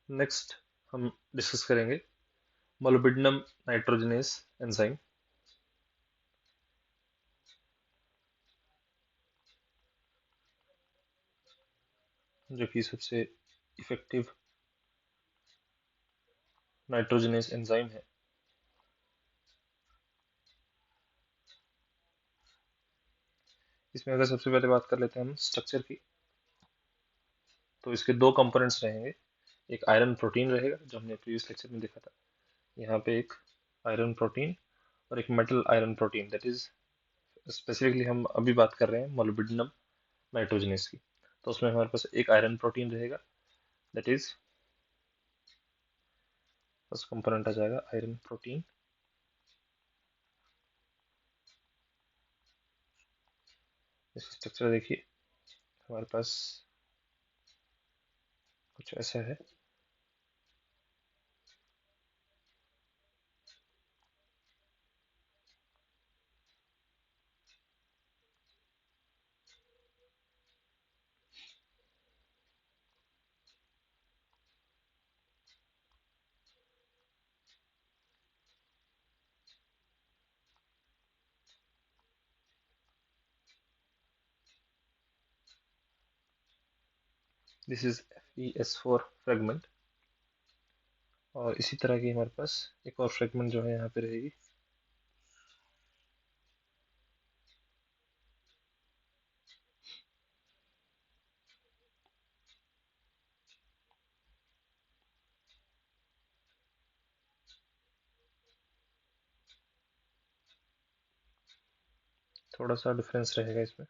Next हम discuss करेंगे molybdenum nitrogenase enzyme, जो कि सबसे इफेक्टिव नाइट्रोजनेस एंजाइम है। इसमें अगर सबसे पहले बात कर लेते हैं हम स्ट्रक्चर की, तो इसके दो कंपोनेंट्स रहेंगे। एक आयरन प्रोटीन रहेगा जो हमने प्रीवियस लेक्चर में देखा था, यहाँ पे एक आयरन प्रोटीन और एक metal iron protein, that is specifically हम अभी बात कर रहे हैं मोलिब्डेनम नाइट्रोजनेस की। तो उसमें हमारे पास एक आयरन प्रोटीन रहेगा, दैट इज फर्स्ट कंपोनेंट आ जाएगा आयरन प्रोटीन। इसका स्ट्रक्चर देखिए, हमारे पास कुछ ऐसा है। दिस इज FeS4 फ्रेगमेंट, और इसी तरह की हमारे पास एक और फ्रेगमेंट जो है यहाँ पे रहेगी। थोड़ा सा डिफरेंस रहेगा इसमें,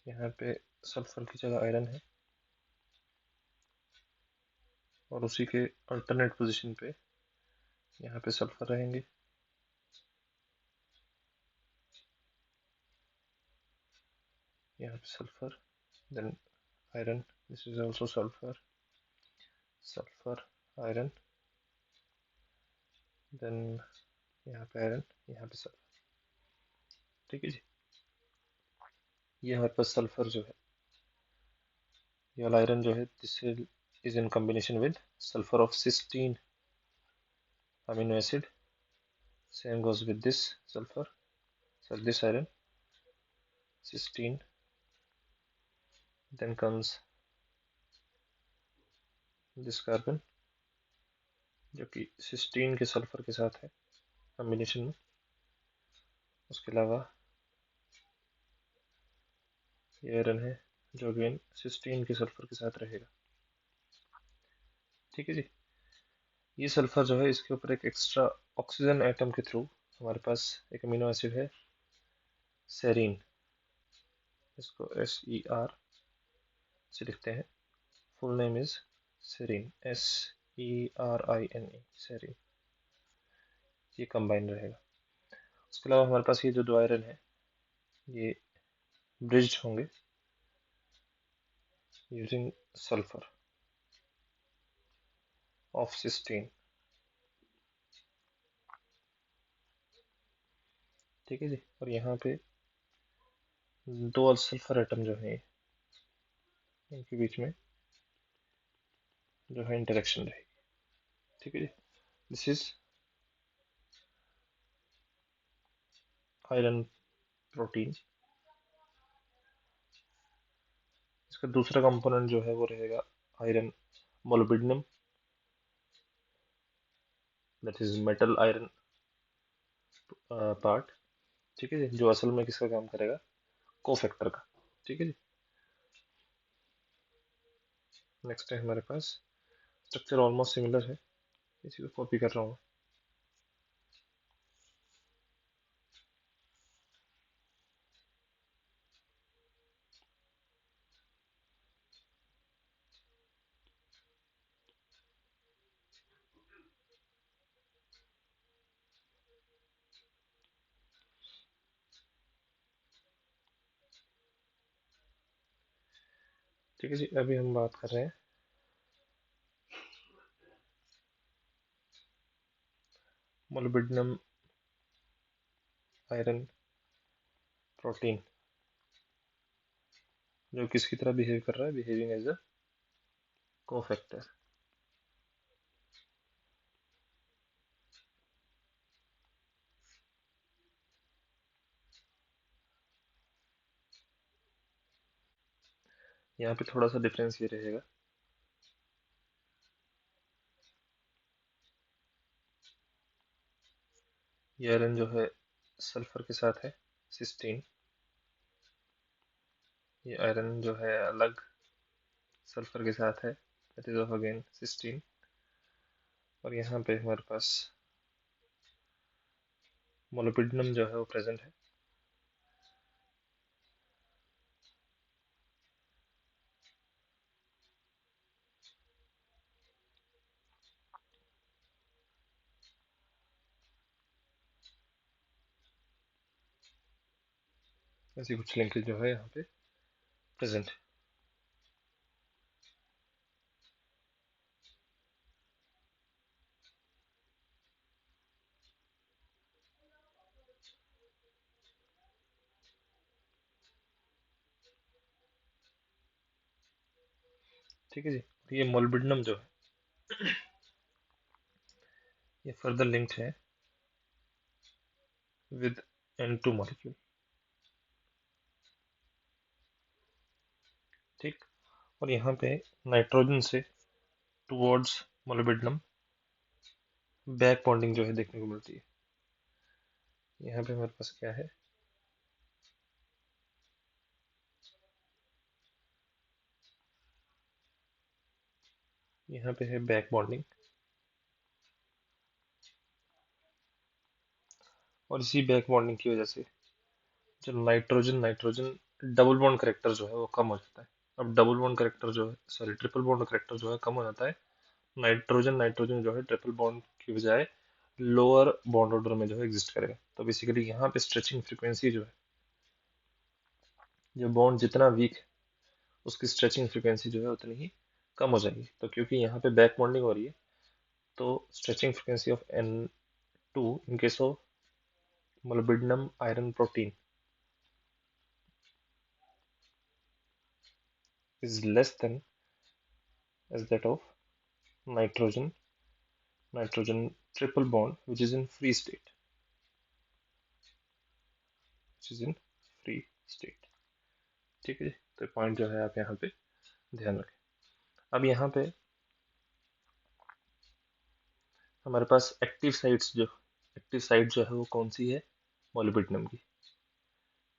यहाँ पे सल्फर की जगह आयरन है, और उसी के अल्टरनेट पोजीशन पे यहाँ पे सल्फर रहेंगे। यहाँ पे sulphur, then iron, this is also sulphur, sulphur, iron, then यहाँ पे आयरन, यहाँ पे सल्फर। ठीक है जी, ये हमारे पास सल्फर जो है, ये वाला आयरन जो है, this is in combination with sulphur of cysteine amino acid. Same goes with this sulfur, so this iron, cysteine, then comes this carbon, जो कि सिस्टीन के सल्फर के साथ है कॉम्बिनेशन में। उसके अलावा ये आयरन है जो अगेन सिस्टीन के सल्फर के साथ रहेगा। ठीक है जी, ये सल्फर जो है, इसके ऊपर एक एक्स्ट्रा ऑक्सीजन एटम के थ्रू हमारे पास एक अमीनो एसिड है सेरीन, इसको SER से लिखते हैं। Full name is serine, SERINE, serine. ये कंबाइन रहेगा। उसके अलावा हमारे पास ये जो दो आयरन है, ये ब्रिज्ड होंगे यूजिंग सल्फर ऑफ सिस्टीन। ठीक है जी, और यहाँ पे दो सल्फर एटम जो है, इनके बीच में जो है इंटरेक्शन रहेगी। ठीक है जी, दिस इज आयरन प्रोटीन। इसका दूसरा कंपोनेंट जो है वो रहेगा iron molybdenum, that is metal iron part. ठीक है जी, जो असल में किसका काम करेगा, कोफैक्टर का। ठीक है जी, नेक्स्ट है हमारे पास, स्ट्रक्चर ऑलमोस्ट सिमिलर है, इसी को कॉपी कर रहा हूँ। ठीक है जी, अभी हम बात कर रहे हैं मोलिब्डेनम आयरन प्रोटीन, जो किसकी तरह बिहेव कर रहा है, बिहेविंग एज अ कोफैक्टर। यहाँ पे थोड़ा सा डिफरेंस ये रहेगा, ये आयरन जो है सल्फर के साथ है सिस्टीन, ये आयरन जो है अलग सल्फर के साथ है, that is of again cysteine. और यहाँ पे हमारे पास मोलिब्डेनम जो है वो प्रेजेंट है। ऐसी कुछ लिंकेज जो है यहाँ पे प्रेजेंट है। ठीक है जी। और ये मोलिब्डेनम जो है ये फर्दर लिंक्ड है विद N2 मॉलिक्यूल। ठीक। और यहाँ पे नाइट्रोजन से टुवर्ड्स मोलिब्डेनम बैक बॉन्डिंग जो है देखने को मिलती है। यहाँ पे हमारे पास क्या है, यहाँ पे है बैक बॉन्डिंग, और इसी बैक बॉन्डिंग की वजह से जो nitrogen nitrogen double bond character जो है वो कम हो जाता है। अब डबल बॉन्ड करेक्टर जो है, सॉरी, ट्रिपल बॉन्ड करेक्टर जो है कम हो जाता है। नाइट्रोजन नाइट्रोजन जो है ट्रिपल बॉन्ड की बजाय लोअर बॉन्ड ऑर्डर में जो है एग्जिस्ट करेगा। तो बेसिकली यहाँ पे स्ट्रेचिंग फ्रीक्वेंसी जो है, जो बॉन्ड जितना वीक है उसकी स्ट्रेचिंग फ्रीक्वेंसी जो है उतनी ही कम हो जाएगी। तो क्योंकि यहाँ पे बैक बॉन्डिंग हो रही है, तो stretching frequency of N2 in case of molybdenum iron protein is less than as that of nitrogen nitrogen triple bond which is in free state, which is in free state। ठीक है जी। तो point जो है आप यहाँ पे ध्यान रखें। अब यहाँ पे हमारे पास एक्टिव साइट जो है वो कौन सी है, मोलिब्डेनम की।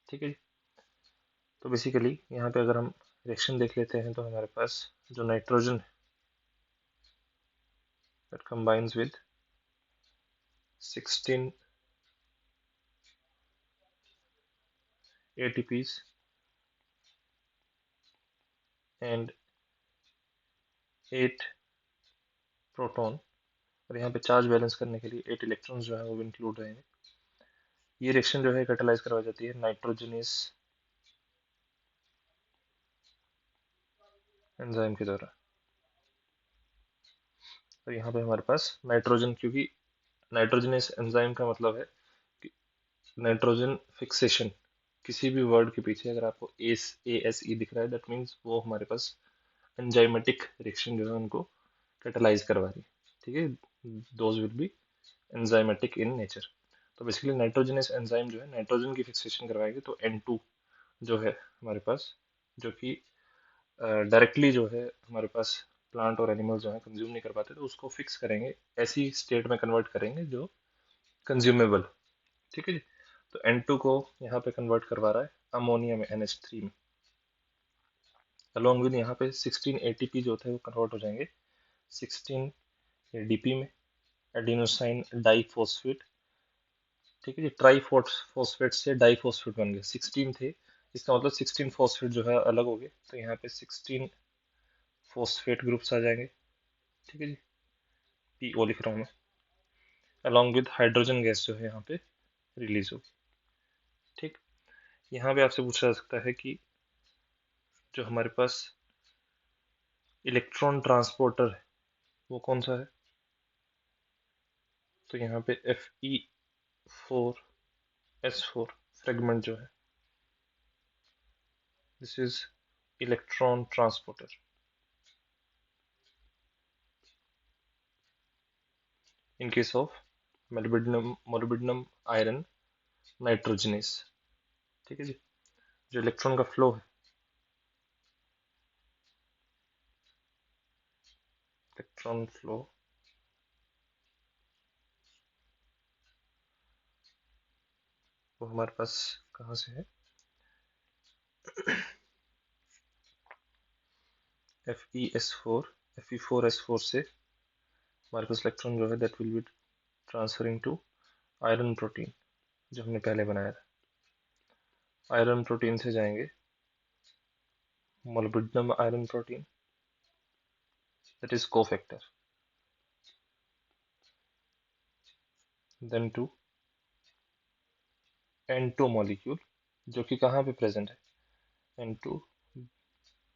ठीक है जी। तो बेसिकली यहाँ पे अगर हम रिएक्शन देख लेते हैं तो हमारे पास जो नाइट्रोजन है that combines with 16 ATPs and 8 proton, और यहाँ पे चार्ज बैलेंस करने के लिए 8 इलेक्ट्रॉन्स जो है वो इंक्लूड रहेंगे। ये रिएक्शन जो है कैटालाइज करवाई जाती है नाइट्रोजनेस एंजाइम के द्वारा। और यहाँ पे हमारे पास नाइट्रोजन, क्योंकि नाइट्रोजनेस एंजाइम का मतलब है कि नाइट्रोजन फिक्सेशन, किसी भी वर्ड के पीछे अगर आपको ASE दिख रहा है दैट मीन्स वो हमारे पास एंजाइमेटिक रिएक्शन जो है उनको कैटालाइज करवा रही है। ठीक है, those will be enzymatic in nature. तो बेसिकली नाइट्रोजनेस एंजाइम जो है नाइट्रोजन की फिक्सेशन करवाएगी, तो N2 जो है हमारे पास, जो कि डायरेक्टली जो है हमारे पास प्लांट और एनिमल जो है कंज्यूम नहीं कर पाते, तो उसको फिक्स करेंगे, ऐसी स्टेट में कन्वर्ट करेंगे जो कंज्यूमेबल। ठीक है जी। तो N2 को यहाँ पे कन्वर्ट करवा रहा है अमोनिया में NH3 में, अलॉन्ग विद यहाँ पे 16 ATP जो थे वो कन्वर्ट हो जाएंगे 16 ADP में, एडिनोसाइन डाइफॉस्फेट। ठीक है जी। ट्राइफॉस्फेट से डाइफॉस्फेट बन गए, 16 थे, इसका मतलब 16 फॉस्फेट जो है अलग हो गए, तो यहाँ पे 16 फॉस्फेट ग्रुप्स आ जाएंगे। ठीक है जी, PO लिख रहा हूँ मैं, अलॉन्ग विद हाइड्रोजन गैस जो है यहाँ पे रिलीज होगी। ठीक। यहाँ पे आपसे पूछा जा सकता है कि जो हमारे पास इलेक्ट्रॉन ट्रांसपोर्टर है वो कौन सा है। तो यहाँ पे Fe4S4 फ्रेगमेंट जो है, this is electron transporter. In case of molybdenum iron nitrogenase. ठीक है जी। जो इलेक्ट्रॉन का फ्लो है, इलेक्ट्रॉन फ्लो वो हमारे पास कहाँ से है, Fe4S4 से हमारे पास इलेक्ट्रॉन जो है that will be transferring to iron protein जो हमने पहले बनाया था। आयरन प्रोटीन से जाएंगे molybdenum iron protein that is cofactor, then to N2 molecule जो कि कहाँ पे प्रेजेंट है, N2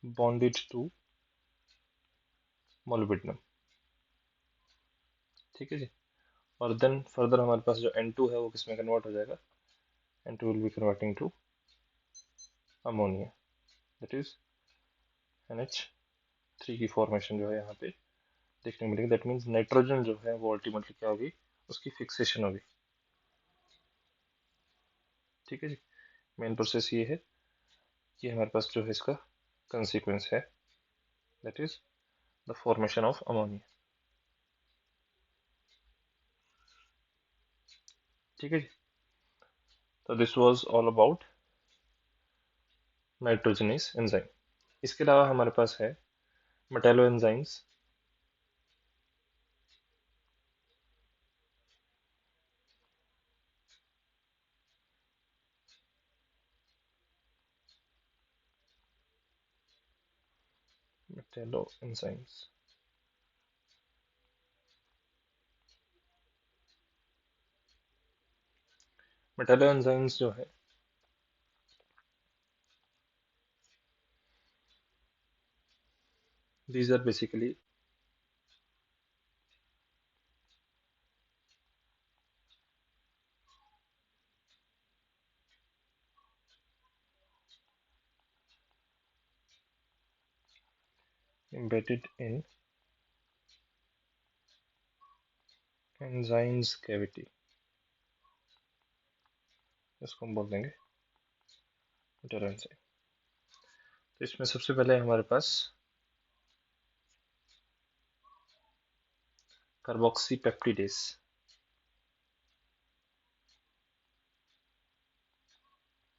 बॉन्डेड टू मोलिब्डेनम। ठीक है जी। और देन फर्दर हमारे पास जो N2 है वो किसमें कन्वर्ट हो जाएगा, N2 will be converting to ammonia, that is NH3 की फॉर्मेशन जो है यहाँ पे देखने को मिलेगी। दैट मीन्स नाइट्रोजन जो है वो अल्टीमेटली क्या होगी, उसकी फिक्सेशन होगी। ठीक है जी। मेन प्रोसेस ये है, ये हमारे पास जो है इसका कंसिक्वेंस है, that is the formation of ammonia. ठीक है जी। तो this was all about nitrogenase enzyme. इसके अलावा हमारे पास है metallo enzymes. Metallo enzymes, metallo enzymes जो है these are basically embedded in enzymes cavity, इसको हम बोल देंगे मेटालो एंजाइम। तो इसमें सबसे पहले हमारे पास कार्बोक्सी पेप्टिडेस,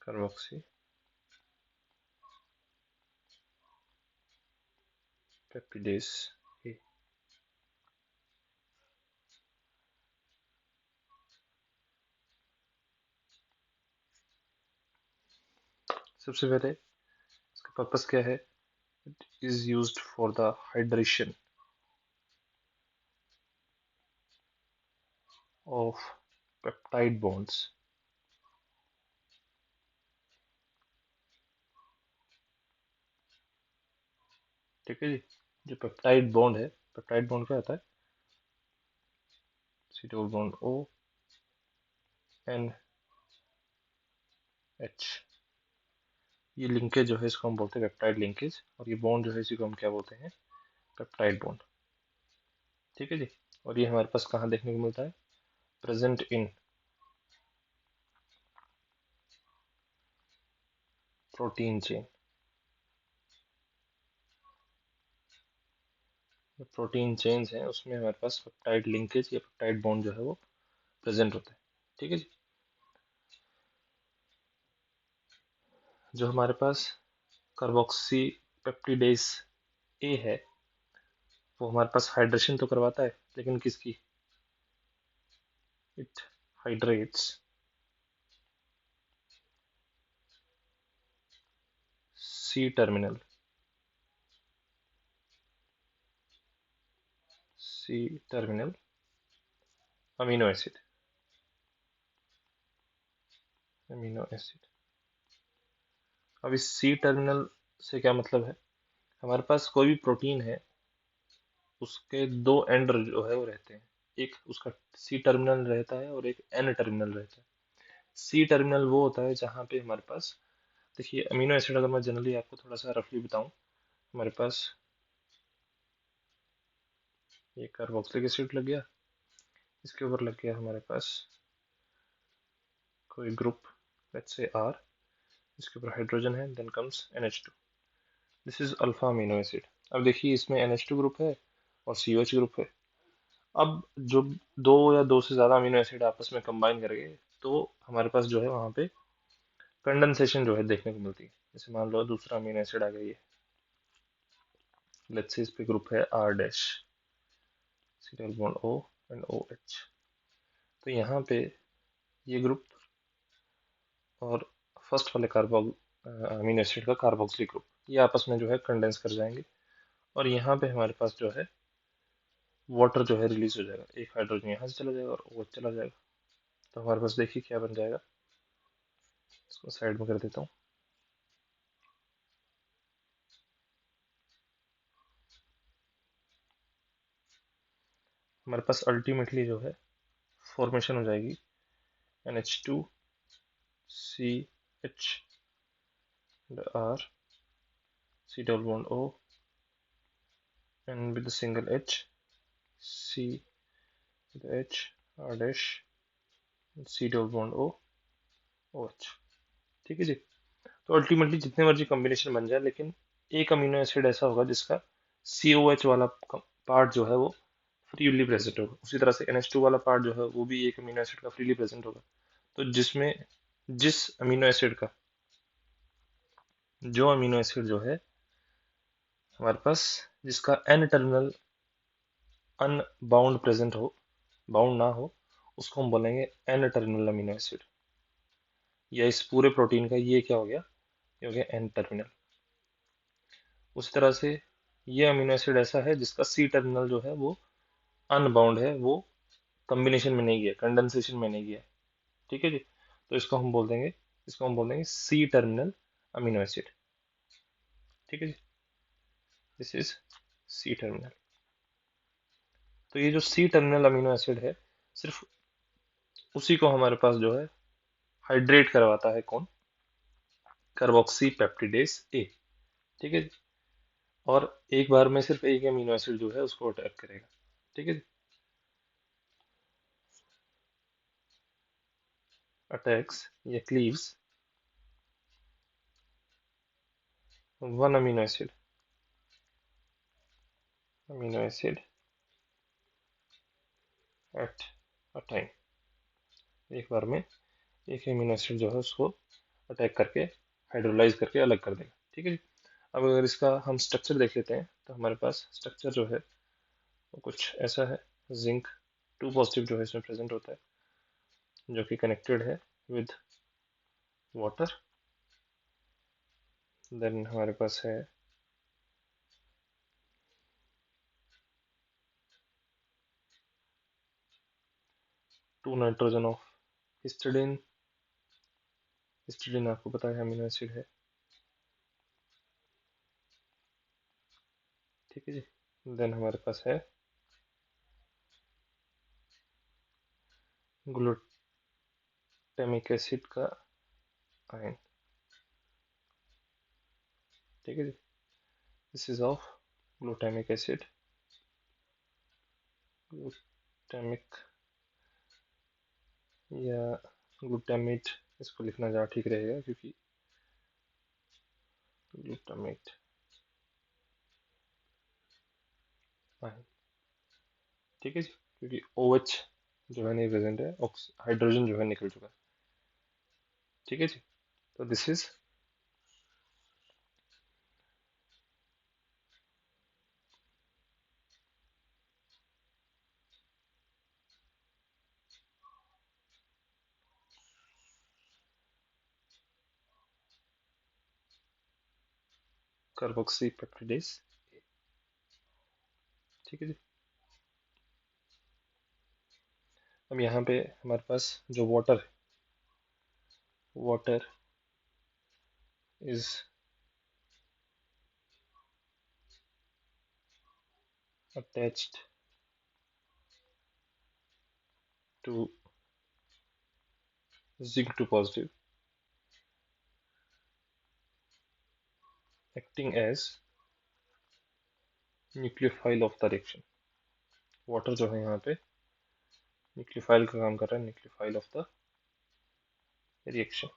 कार्बोक्सी पेप्टिडेस ए। सबसे पहले इसका पर्पस क्या है, it is used for the hydration of peptide bonds. ठीक है जी। जो पेप्टाइड बॉन्ड है, पेप्टाइड बॉन्ड क्या होता है, C double bond O N H, ये लिंकेज जो है इसको हम बोलते हैं पेप्टाइड लिंकेज, और ये बॉन्ड जो है इसी को हम क्या बोलते हैं, पेप्टाइड बॉन्ड। ठीक है जी। और ये हमारे पास कहाँ देखने को मिलता है, present in protein chain. Protein chains हैं उसमें हमारे पास पेप्टाइड लिंकेज या पेप्टाइड बॉन्ड जो है वो प्रेजेंट होता है। ठीक है जी। जो हमारे पास कार्बोक्सी पेप्टिडेस ए है वो हमारे पास हाइड्रेशन तो करवाता है, लेकिन किसकी, it hydrates C terminal, C terminal amino acid, amino acid. अब इस सी टर्मिनल से क्या मतलब है, हमारे पास कोई भी प्रोटीन है उसके दो एंड जो है वो रहते हैं, एक उसका सी टर्मिनल रहता है और एक एन टर्मिनल रहता है। सी टर्मिनल वो होता है जहाँ पे हमारे पास, देखिए अमीनो एसिड अगर मैं जनरली आपको थोड़ा सा रफली बताऊं, हमारे पास ये कार्बोक्सिलिक एसिड लग गया, इसके ऊपर लग गया हमारे पास कोई ग्रुप, लेट्स से R, इसके ऊपर हाइड्रोजन है, then comes NH2। This is alpha amino acid. अब देखिए इसमें NH2 ग्रुप है और COH ग्रुप है। अब जो दो या दो से ज्यादा अमीनो एसिड आपस में कंबाइन करेंगे तो हमारे पास जो है वहां पे कंडेंसेशन जो है देखने को मिलती है। जैसे मान लो दूसरा अमीनो एसिड आ गया ये, लेट्स से इस पे ग्रुप है R dash, C double bond O and OH। तो यहाँ पे ये ग्रुप और फर्स्ट वाले कार्बो अमीनो एसिड का कार्बोक्सिलिक ग्रुप ये आपस में जो है कंडेंस कर जाएंगे और यहाँ पे हमारे पास जो है वाटर जो है रिलीज हो जाएगा। एक हाइड्रोजन यहाँ से चला जाएगा और OH चला जाएगा। तो हमारे पास देखिए क्या बन जाएगा, इसको साइड में कर देता हूँ। हमारे पास अल्टीमेटली जो है फॉर्मेशन हो जाएगी NH2 CH R C double bond O and with the single H C with the H R dash C double bond O OH। ठीक है जी। तो अल्टीमेटली जितने मर्जी कॉम्बिनेशन बन जाए लेकिन एक अमीनो एसिड ऐसा होगा जिसका COH वाला पार्ट जो है वो फ्रीली प्रेजेंट होगा। उसी तरह से NH2 वाला पार्ट जो है वो भी एक अमीनो एसिड का फ्रीली प्रेजेंट होगा। तो जिसमें जिस अमीनो एसिड का जो अमीनो एसिड जो है हमारे पास जिसका N टर्मिनल अनबाउंड प्रेजेंट हो, बाउंड ना हो, उसको हम बोलेंगे N टर्मिनल अमीनो एसिड। या इस पूरे प्रोटीन का ये क्या हो गया, ये हो गया N टर्मिनल। उसी तरह से ये अमीनो एसिड ऐसा है जिसका C टर्मिनल जो है वो अनबाउंड है, वो कॉम्बिनेशन में नहीं गया, कंडेंसेशन में नहीं गया। ठीक है जी। तो इसको हम बोल देंगे C टर्मिनल अमीनो एसिड। ठीक है जी, दिस इज C टर्मिनल। तो ये जो C टर्मिनल अमीनो एसिड है सिर्फ उसी को हमारे पास जो है हाइड्रेट करवाता है कौन, कार्बोक्सी पेप्टिडेस ए। ठीक है जी। और एक बार में सिर्फ एक अमीनो एसिड जो है उसको अटैक करेगा। ठीक है जी। अटैक्स या cleaves one amino acid at a time. एक बार में एक अमीनो एसिड जो है उसको अटैक करके हाइड्रोलाइज करके अलग कर देगा। ठीक है जी। अब अगर इसका हम स्ट्रक्चर देख लेते हैं तो हमारे पास स्ट्रक्चर जो है वो कुछ ऐसा है। जिंक 2 पॉजिटिव जो है इसमें प्रेजेंट होता है जो कि कनेक्टेड है विद वाटर। देन हमारे पास है 2 नाइट्रोजन ऑफ हिस्टिडीन। हिस्टिडीन आपको पता है अमीनो एसिड है। ठीक है जी। देन हमारे पास है ग्लूटामिक एसिड का आयन। ठीक है जी। This is of glutamic acid, glutamic या ग्लूटामेट इसको लिखना ज़्यादा ठीक रहेगा क्योंकि ग्लूटामेट आयन। ठीक है जी। क्योंकि OH जो है नहीं प्रेजेंट है, हाइड्रोजन जो है निकल चुका है। ठीक है जी। तो दिस इज कार्बोक्सी पेप्टिडेस। ठीक है जी। अब यहाँ पे हमारे पास जो water is attached to zinc 2 positive acting as nucleophile of the reaction. Water जो है यहाँ पे न्यूक्लियोफाइल का काम कर रहा है, न्यूक्लियोफाइल ऑफ द रिएक्शन।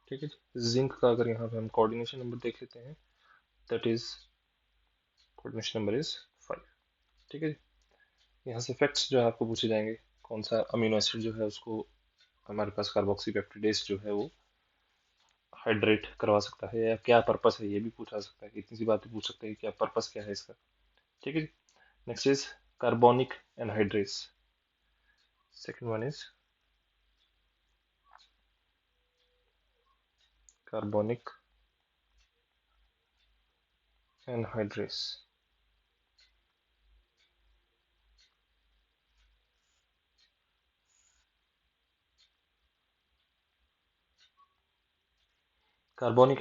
ठीक है जी। जिंक का अगर यहाँ पे हम कोऑर्डिनेशन नंबर देख लेते हैं, that is coordination number is 5। ठीक है जी। यहाँ से फैक्ट्स जो है आपको पूछे जाएंगे, कौन सा अमीनो एसिड जो है उसको हमारे पास कार्बोक्सी पेप्टिडेस जो है वो हाइड्रेट करवा सकता है, या क्या पर्पस है ये भी पूछा सकता है। इतनी सी बातें पूछ सकते हैं कि क्या पर्पस क्या है इसका। ठीक है जी। Next is carbonic anhydrase. Second one is carbonic anhydrase. Carbonic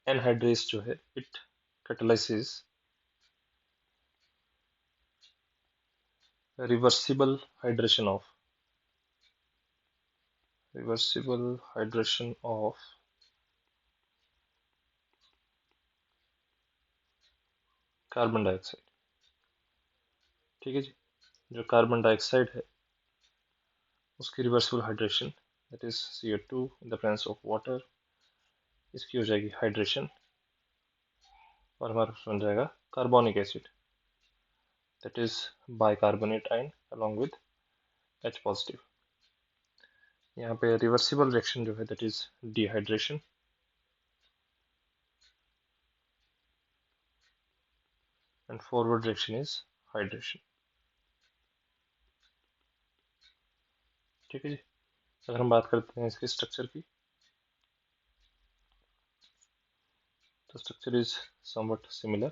anhydrase जो है, it catalyzes reversible hydration of reversible hydration of carbon dioxide. ठीक है जी। जो कार्बन डाइऑक्साइड है उसकी reversible hydration, that is CO2 in the presence of water, इसकी हो जाएगी हाइड्रेशन और हमारा पास बन जाएगा carbonic acid, that is bicarbonate ion along with H positive. यहाँ पे रिवर्सिबल रिएक्शन जो है that is dehydration, and forward reaction is hydration. ठीक है जी। अगर हम बात करते हैं इसके स्ट्रक्चर की, तो स्ट्रक्चर इज समवट सिमिलर,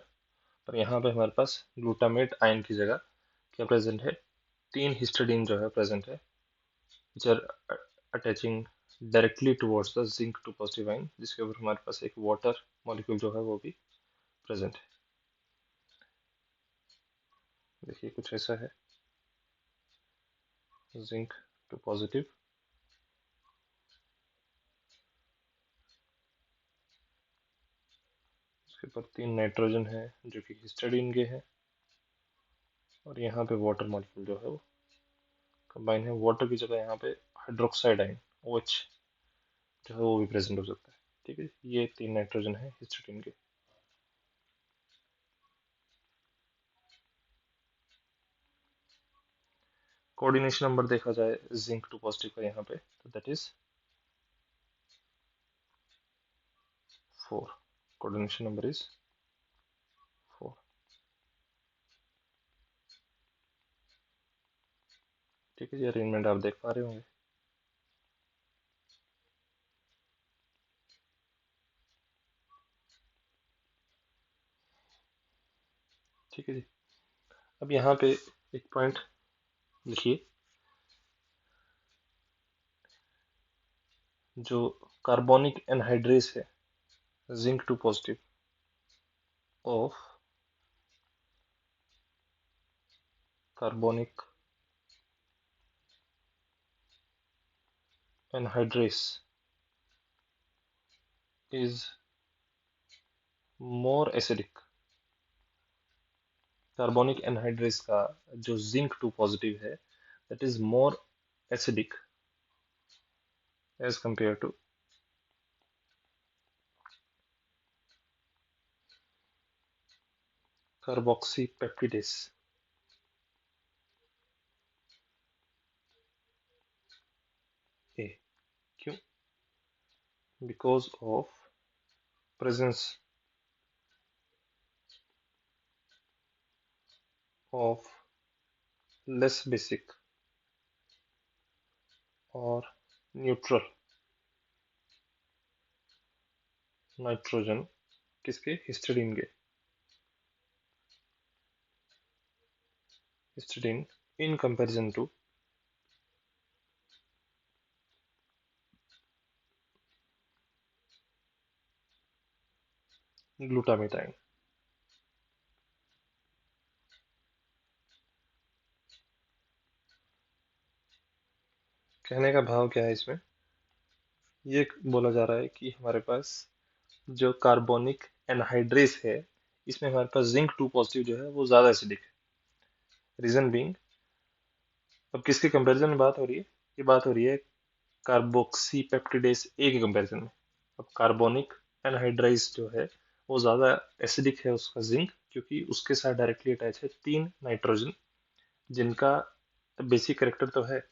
पर यहाँ पे हमारे पास ग्लूटामेट आयन की जगह क्या प्रेजेंट है, 3 हिस्टिडीन जो है प्रेजेंट है, which are attaching directly towards the zinc two positive ion, जिसके ऊपर हमारे पास एक वाटर मॉलिक्यूल जो है वो भी प्रेजेंट है। देखिए कुछ ऐसा है, जिंक टू पॉजिटिव, उसके ऊपर 3 नाइट्रोजन है जो कि हिस्टिडीन के हैं, और यहाँ पे वाटर मॉलिक्यूल जो है वो कंबाइन है। वाटर की जगह यहाँ पे हाइड्रोक्साइड आयन OH जो है वो भी प्रेजेंट हो सकता है। ठीक है, ये 3 नाइट्रोजन है हिस्टिडीन के। कोऑर्डिनेशन नंबर देखा जाए जिंक टू पॉजिटिव का यहाँ पे, तो that is 4। Coordination number is 4। ठीक है जी। अरेंजमेंट आप देख पा रहे होंगे। ठीक है जी। अब यहाँ पे एक पॉइंट लिखिए, जो कार्बोनिक एनहाइड्रेस है zinc two positive of carbonic anhydrase is more acidic. Carbonic anhydrase का जो जिंक टू पॉजिटिव है that is more acidic as compare to carboxypeptidase. ए, क्यों? Because of presence of less basic और neutral nitrogen, किसके? Histidine के। Histidine in comparison to glutamate ion. कहने का भाव क्या है इसमें, ये बोला जा रहा है कि हमारे पास जो कार्बोनिक एनहाइड्रेस है इसमें हमारे पास जिंक टू पॉजिटिव जो है वो ज्यादा एसिडिक है, रीजन बीइंग, अब किसके कंपैरिजन में बात हो रही है? ये बात हो रही है कार्बोक्सी पेप्टिडेस ए के कंपैरिजन में। अब कार्बोनिक एनहाइड्राइज जो है वो ज़्यादा एसिडिक है उसका जिंक, क्योंकि उसके साथ डायरेक्टली अटैच है 3 नाइट्रोजन, जिनका बेसिक करेक्टर तो है,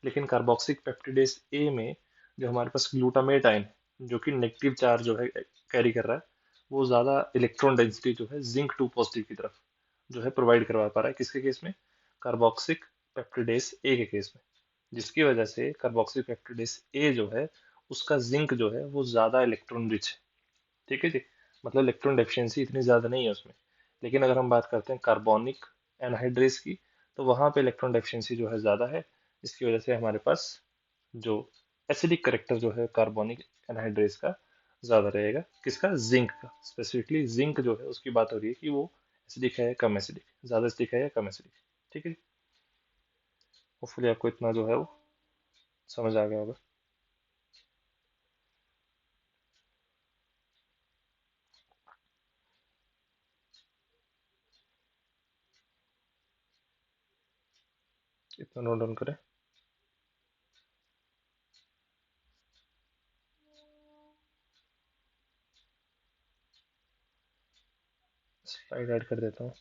लेकिन कार्बोक्सिक पेप्टिडेस ए में जो हमारे पास ग्लूटामेट आयन है जो कि नेगेटिव चार्ज जो है कैरी कर रहा है, वो ज़्यादा इलेक्ट्रॉन डेंसिटी जो है जिंक 2 पॉजिटिव की तरफ जो है प्रोवाइड करवा पा रहा है। किसके केस में? कार्बोक्सिक पेप्टिडेस ए के केस में, जिसकी वजह से कार्बोक्सिल पेप्टिडेस ए जो है उसका जिंक जो है वो ज्यादा इलेक्ट्रॉन रिच है। ठीक है जी, मतलब इलेक्ट्रॉन डेफिशिएंसी इतनी ज्यादा नहीं है उसमें। लेकिन अगर हम बात करते हैं कार्बोनिक एनहाइड्रेस की, तो वहां पे इलेक्ट्रॉन डेफिशिएंसी जो है ज्यादा है, जिसकी वजह से हमारे पास जो एसिडिक करेक्टर जो है कार्बोनिक एनहाइड्रेस का ज्यादा रहेगा। किसका? जिंक का। स्पेसिफिकली जिंक जो है उसकी बात हो रही है कि वो एसिडिक है या कम एसिडिक, ज्यादा एसिडिक है या कम एसिडिक। ठीक है, होपफुली आपको इतना जो है वो समझ आ गया होगा। इतना नोट डाउन करें। स्लाइड ऐड कर देता हूँ।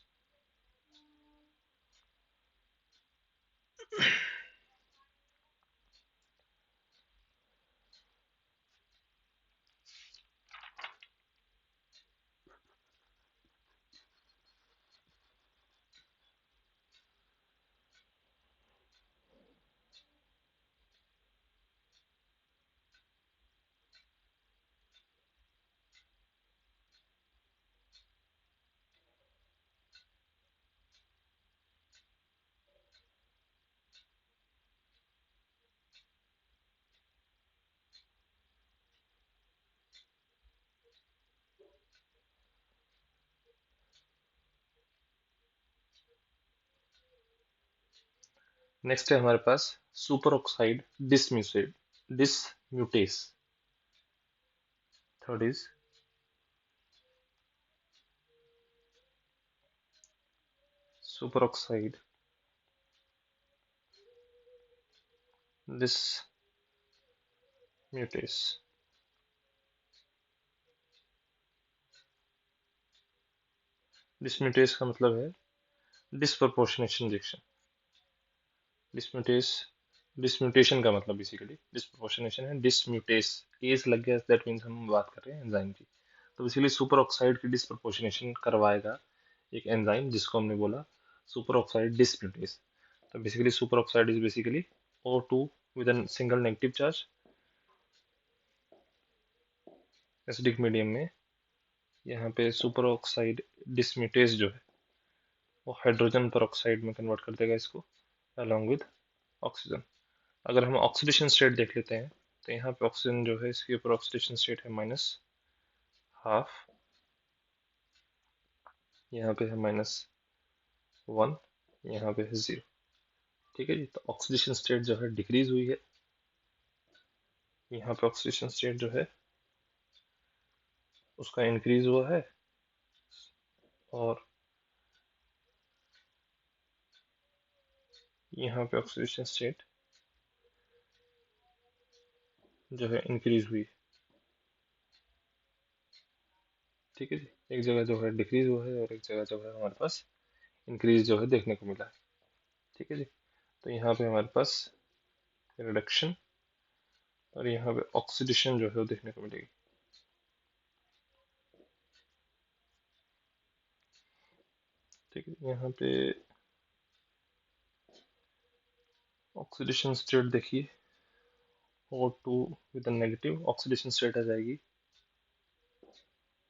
नेक्स्ट है हमारे पास superoxide dismutate dismutase. Third is superoxide dismutase. Dismutase का मतलब है डिस्प्रपोर्शनेशन इंजेक्शन। डिसम्यूटेस, डिसम्यूटेशन का मतलब बेसिकली डिस्प्रपोर्शनेशन है। डिसम्यूटेस एस लग गया, दैट मीन्स हम बात कर रहे हैं एंजाइम की। तो बेसिकली सुपर ऑक्साइड की डिस्प्रपोर्शनेशन करवाएगा एक एंजाइम जिसको हमने बोला सुपर ऑक्साइड डिसम्यूटेस। तो basically superoxide is basically O2 with a single negative charge acidic medium में। यहाँ पे सुपर ऑक्साइड डिसम्यूटेस जो है वो हाइड्रोजन पर ऑक्साइड में कन्वर्ट कर देगा इसको अलॉन्ग विद ऑक्सीजन। अगर हम ऑक्सीडेशन स्टेट देख लेते हैं, तो यहाँ पे ऑक्सीजन जो है इसके ऊपर ऑक्सीडेशन स्टेट है -12, यहाँ पे है -1, यहाँ पे है 0। ठीक है जी, तो ऑक्सीडेशन स्टेट जो है डिक्रीज हुई है, यहाँ पे ऑक्सीडेशन स्टेट जो है उसका इंक्रीज हुआ है, और यहाँ पे ऑक्सीडेशन स्टेट जो है इंक्रीज हुई है। ठीक है जी, एक जगह जो है डिक्रीज हुआ है और एक जगह जो है हमारे पास इंक्रीज जो है देखने को मिला है। ठीक है जी, तो यहाँ पे हमारे पास रिडक्शन और यहाँ पे ऑक्सीडेशन जो है वो देखने को मिलेगी। ठीक है, यहाँ पे ऑक्सीडेशन स्टेट देखिए, O2 with negative oxidation state आ जाएगी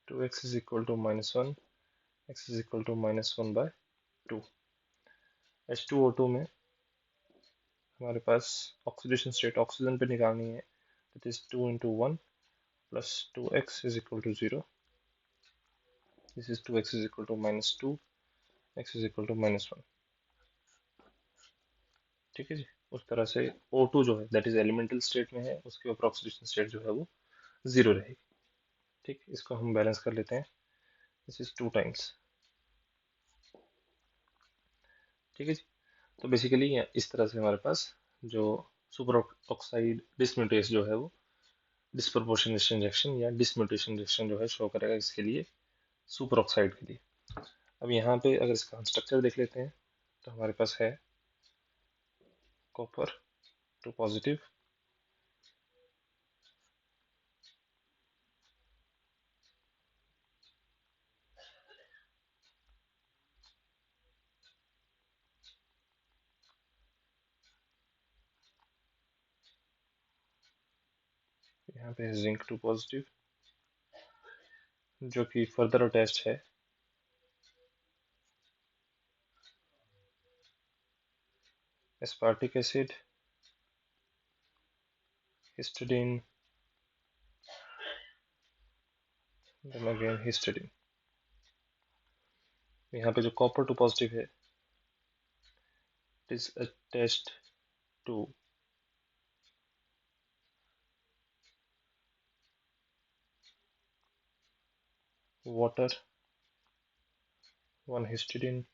2x is equal to -1, x is equal to -1/2। H2O2 में हमारे पास ऑक्सीडेशन स्टेट ऑक्सीजन पे निकालनी है, that is 2 into 1 plus 2x is equal to 0. This is 2x is equal to -2, x is equal to -1। ठीक है जी, उस तरह से O2 जो है दैट इज एलिमेंटल स्टेट में है, उसके ऊपर ऑक्सीडेशन स्टेट जो है वो 0 रहेगी। ठीक, इसको हम बैलेंस कर लेते हैं। This is 2 times. ठीक है जी। तो बेसिकली इस तरह से हमारे पास जो सुपर ऑक्साइड डिसम्यूटेस जो है वो डिस्प्रोपोर्शनेशन रिएक्शन या डिसम्यूटेशन रिएक्शन जो है शो करेगा इसके लिए, सुपर ऑक्साइड के लिए। अब यहाँ पे अगर इसका हम स्ट्रक्चर देख लेते हैं तो हमारे पास है कॉपर टू पॉजिटिव, यहाँ पे है जिंक टू पॉजिटिव जो कि फर्दर अटैच्ड है aspartic acid, histidine, then again histidine. यहाँ पे जो कॉपर टू पॉजिटिव है it is attached to water, one histidine,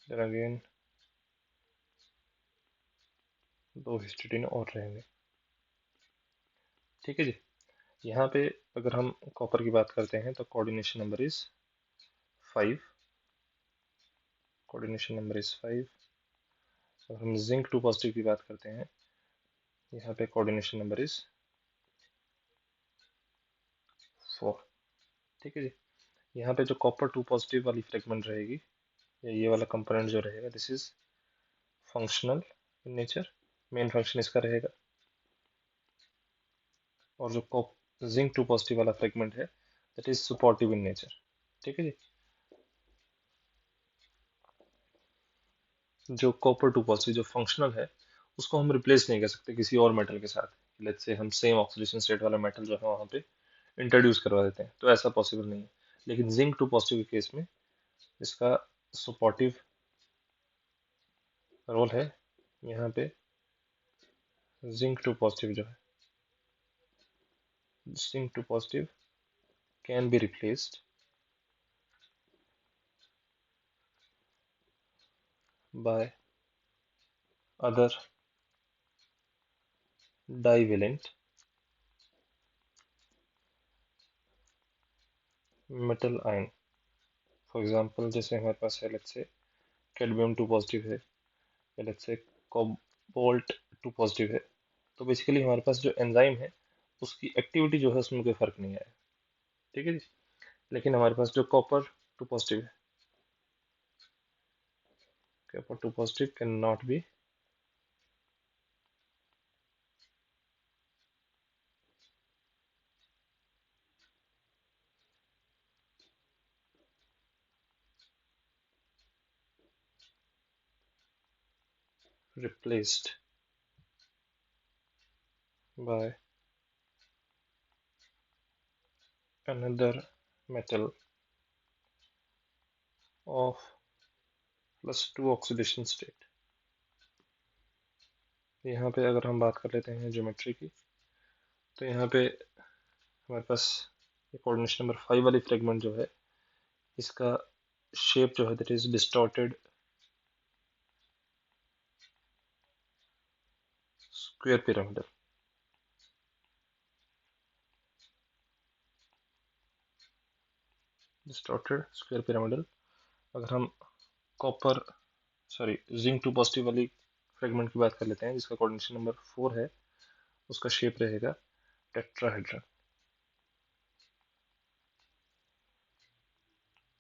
then again दो हिस्टिडीन और रहेंगे। ठीक है जी। यहाँ पे अगर हम कॉपर की बात करते हैं तो coordination number is 5, coordination number is 5। और हम जिंक टू पॉजिटिव की बात करते हैं, यहाँ पे कोऑर्डिनेशन नंबर इज 4। ठीक है जी। यहाँ पे जो कॉपर टू पॉजिटिव वाली फ्रेगमेंट रहेगी या ये वाला कंपोनेंट जो रहेगा this is functional in nature, main function इसका रहेगा। और जो जिंक टू पॉजिटिव वाला फ्रेगमेंट है that is supportive in nature. ठीक है जी। जो कॉपर टू पॉजिटिव जो फंक्शनल है उसको हम रिप्लेस नहीं कर सकते किसी और मेटल के साथ। लेट्स से हम सेम ऑक्सीडेशन स्टेट वाला मेटल जो है वहाँ पे इंट्रोड्यूस करवा देते हैं तो ऐसा पॉसिबल नहीं है। लेकिन जिंक टू पॉजिटिव के केस में इसका सपोर्टिव रोल है। यहाँ पे जिंक टू पॉजिटिव जो है, zinc two positive can be replaced by other divalent metal ion. For example जैसे हमारे पास है let's say cadmium to positive है या let's say cobalt to positive है। तो बेसिकली हमारे पास जो एंजाइम है उसकी एक्टिविटी जो है उसमें कोई फर्क नहीं आया। ठीक है जी। लेकिन हमारे पास जो कॉपर टू पॉजिटिव है, copper two positive can not be replaced by another metal of +2 oxidation state. यहाँ पे अगर हम बात कर लेते हैं ज्योमेट्री की तो यहाँ पे हमारे पास कोऑर्डिनेशन नंबर 5 वाली फ्रेगमेंट जो है इसका शेप जो है that is distorted square pyramidal. Distorted square pyramidal. अगर हम copper sorry zinc two positive वाली फ्रेगमेंट की बात कर लेते हैं जिसका कोऑर्डिनेशन नंबर 4 है, उसका शेप रहेगा टेट्राहेड्रन।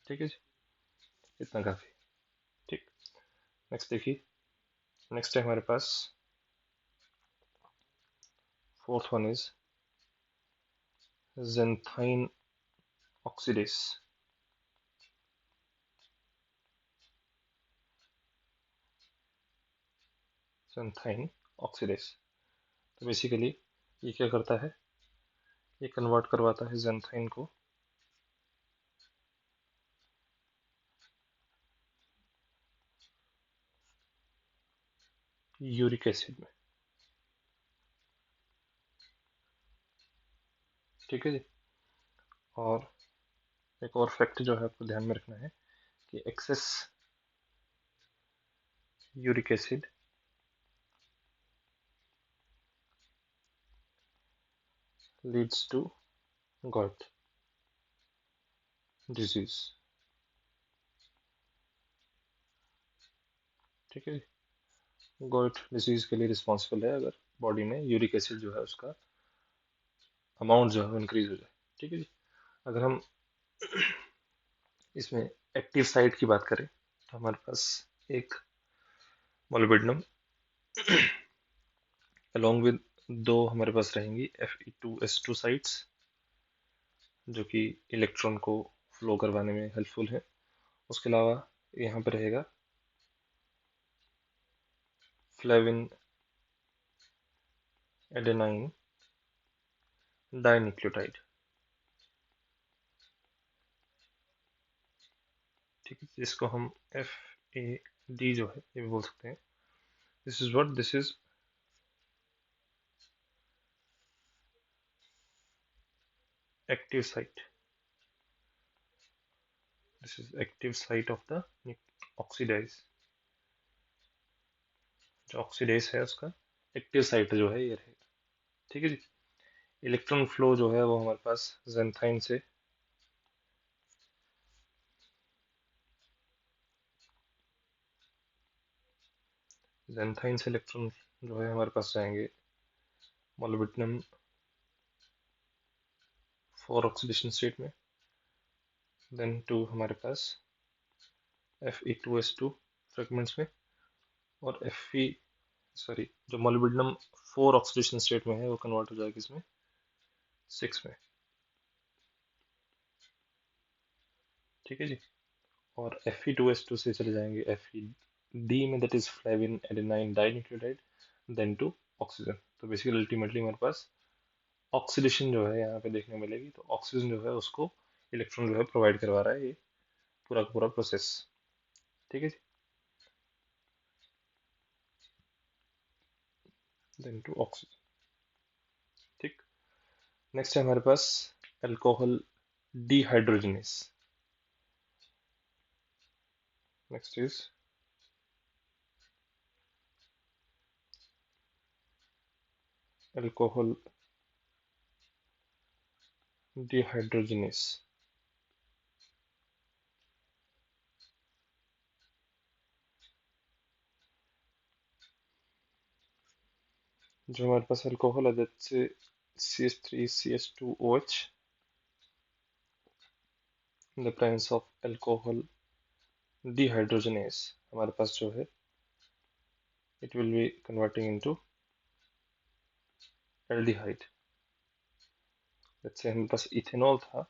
ठीक है जी। इतना काफी। ठीक। नेक्स्ट देखिए, नेक्स्ट है हमारे पास fourth one is xanthine oxidase। xanthine oxidase। तो बेसिकली ये क्या करता है, ये कन्वर्ट करवाता है xanthine को यूरिक एसिड में। ठीक है जी। और एक और फैक्ट जो है आपको ध्यान में रखना है कि access uric acid leads to gout disease। ठीक है, गोइट डिजीज के लिए रिस्पॉन्सिबल है अगर बॉडी में यूरिक एसिड जो है उसका अमाउंट जो है इंक्रीज हो जाए। ठीक है जी। अगर हम इसमें एक्टिव साइट की बात करें तो हमारे पास एक मोलिब्डेनम अलोंग विद दो हमारे पास रहेंगी Fe2S2 साइट्स जो कि इलेक्ट्रॉन को फ्लो करवाने में हेल्पफुल है। उसके अलावा यहाँ पे रहेगा फ्लेविन एडेनाइन डाइन्यूक्लियोटाइड। ठीक है, जिसको हम FAD जो है ये भी बोल सकते हैं। This is active site. This is active site of the oxidase. जो ऑक्सीडाइज है उसका एक्टिव साइट जो है ये रहेगा। ठीक है जी। इलेक्ट्रॉन फ्लो जो है वो हमारे पास जेंथाइन से इलेक्ट्रॉन जो है हमारे पास जाएंगे मोलिब्डेनम 4 ऑक्सीडेशन स्टेट में, देन टू हमारे पास Fe2S2 फ्रेगमेंट्स में, और जो मोलिब्डेनम 4 ऑक्सीडेशन स्टेट में है वो कन्वर्ट हो जाएगा इसमें 6 में। ठीक है जी। और Fe2S2 से चले जाएंगे FeD में, that is flavin adenine dinucleotide, then to oxygen. तो बेसिकली अल्टीमेटली हमारे पास ऑक्सीडेशन जो है यहाँ पे देखने मिलेगी। तो ऑक्सीजन जो है उसको इलेक्ट्रॉन जो है प्रोवाइड करवा रहा है ये पूरा का पूरा प्रोसेस। ठीक है जी। Then to oxygen. ठीक। नेक्स्ट है हमारे पास alcohol dehydrogenase. Next is alcohol dehydrogenase. जो हमारे पास अल्कोहल है जैसे CH3CH2OH, in the presence of alcohol dehydrogenase हमारे पास जो है it will be converting into aldehyde. जैसे हमारे पास इथेनॉल था,